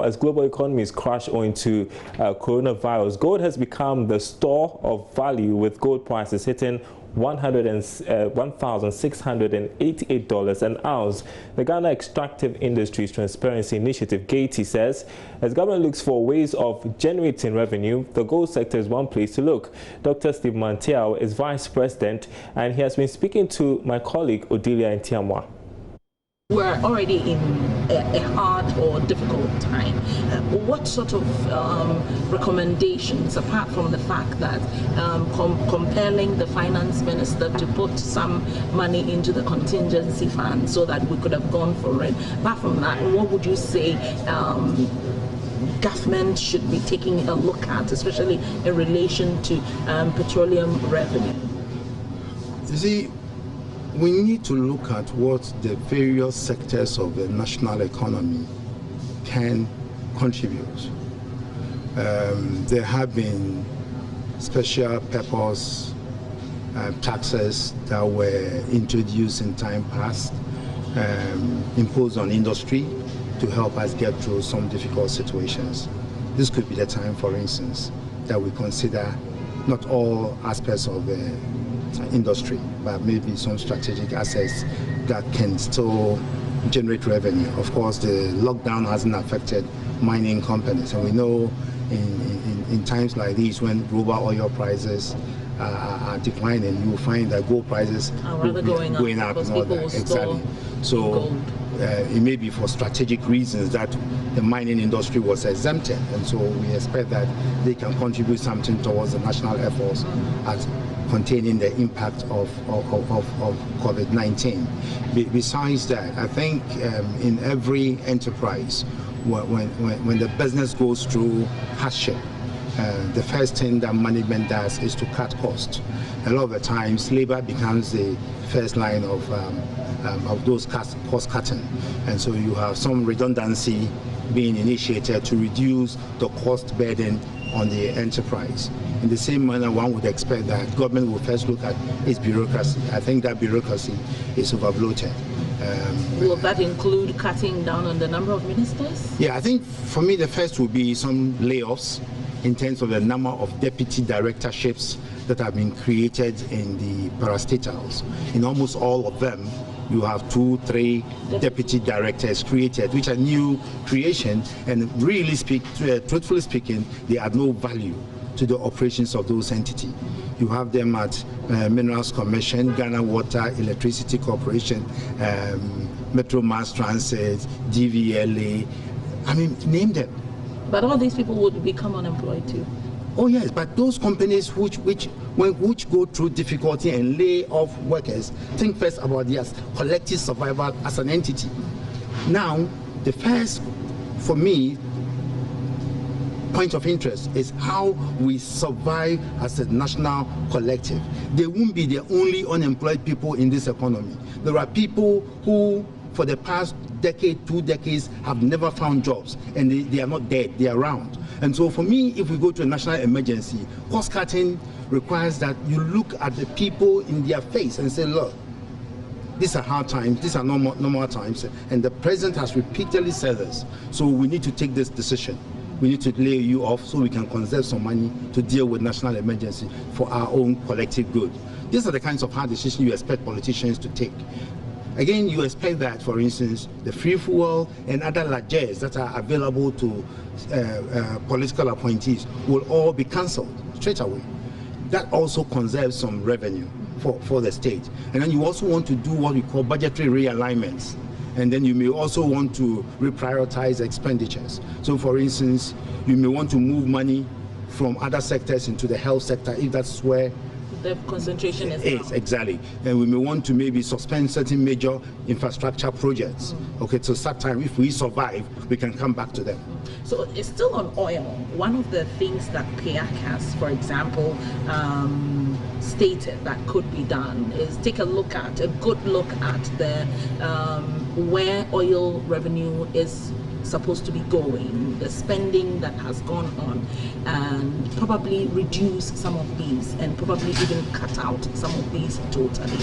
As global economies crash owing to coronavirus, gold has become the store of value, with gold prices hitting $1,688 an ounce. The Ghana Extractive Industries Transparency Initiative, GATI, says as government looks for ways of generating revenue, the gold sector is one place to look. Dr. Steve Manteaw is Vice President, and he has been speaking to my colleague Odelia Ntiamwa. We're already in a hard or difficult time. What sort of recommendations, apart from the fact that compelling the finance minister to put some money into the contingency fund so that we could have gone for it, apart from that, what would you say government should be taking a look at, especially in relation to petroleum revenue? You see, we need to look at what the various sectors of the national economy can contribute. There have been special purpose taxes that were introduced in time past, imposed on industry to help us get through some difficult situations. This could be the time, for instance, that we consider not all aspects of the industry, but maybe some strategic assets that can still generate revenue. Of course, the lockdown hasn't affected mining companies, and we know in times like these, when global oil prices are declining, you will find that gold prices are going up and all that. Exactly. So it may be for strategic reasons that the mining industry was exempted, and so we expect that they can contribute something towards the national efforts at containing the impact of COVID-19. Besides that, I think in every enterprise, when the business goes through hardship, the first thing that management does is to cut costs. A lot of the times, labor becomes the first line of those cost cutting, and so you have some redundancy being initiated to reduce the cost burden on the enterprise. In the same manner, one would expect that government will first look at its bureaucracy. I think that bureaucracy is overbloated. Will that include cutting down on the number of ministers? Yeah, I think for me the first will be some layoffs in terms of the number of deputy directorships that have been created in the parastatals. In almost all of them, you have 2, 3 deputy directors created, which are new creations, and really truthfully speaking, they add no value to the operations of those entities. You have them at Minerals Commission, Ghana Water Electricity Corporation, Metro Mass Transit, DVLA. I mean, name them. But all these people would become unemployed too. Oh yes, but those companies which go through difficulty and lay off workers think first about their collective survival as an entity. Now, the first, for me, point of interest is how we survive as a national collective. They won't be the only unemployed people in this economy. There are people who, for the past decade, 2 decades, have never found jobs, and they are not dead, they are around. And so for me, if we go to a national emergency, cost cutting requires that you look at the people in their face and say, look, these are hard times, these are normal times, and the president has repeatedly said this. So we need to take this decision. We need to lay you off so we can conserve some money to deal with national emergency for our own collective good. These are the kinds of hard decisions you expect politicians to take. Again, you expect that, for instance, the free fuel and other largesse that are available to political appointees will all be cancelled straight away. That also conserves some revenue for the state. And then you also want to do what we call budgetary realignments. And then you may also want to reprioritize expenditures. So for instance, you may want to move money from other sectors into the health sector if that's where the concentration is. Exactly. And we may want to maybe suspend certain major infrastructure projects. Okay, so that time, if we survive, we can come back to them. So it's still on oil. One of the things that PEAC has, for example, stated that could be done is take a good look at the where oil revenue is supposed to be going, the spending that has gone on, and probably reduce some of these, and probably even cut out some of these totally.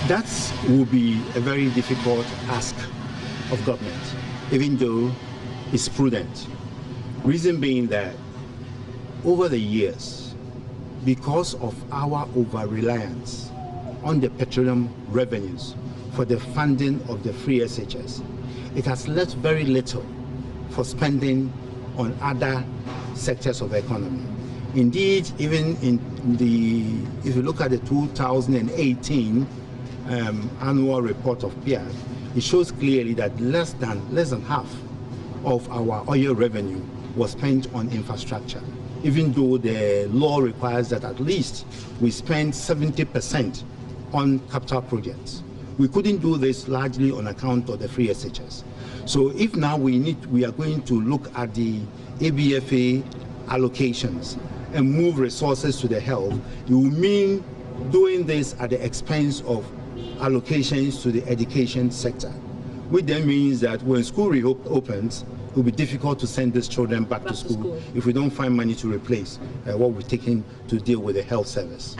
That will be a very difficult ask of government, even though is prudent. Reason being that over the years, because of our over-reliance on the petroleum revenues for the funding of the free SHS, it has left very little for spending on other sectors of the economy. Indeed, even if you look at the 2018 annual report of PIAC, it shows clearly that less than half of our oil revenue was spent on infrastructure, even though the law requires that at least we spend 70% on capital projects. We couldn't do this largely on account of the free SHS. So if now we are going to look at the ABFA allocations and move resources to the health, it will mean doing this at the expense of allocations to the education sector, which then means that when school reopens, it will be difficult to send these children back to school if we don't find money to replace what we're taking to deal with the health service.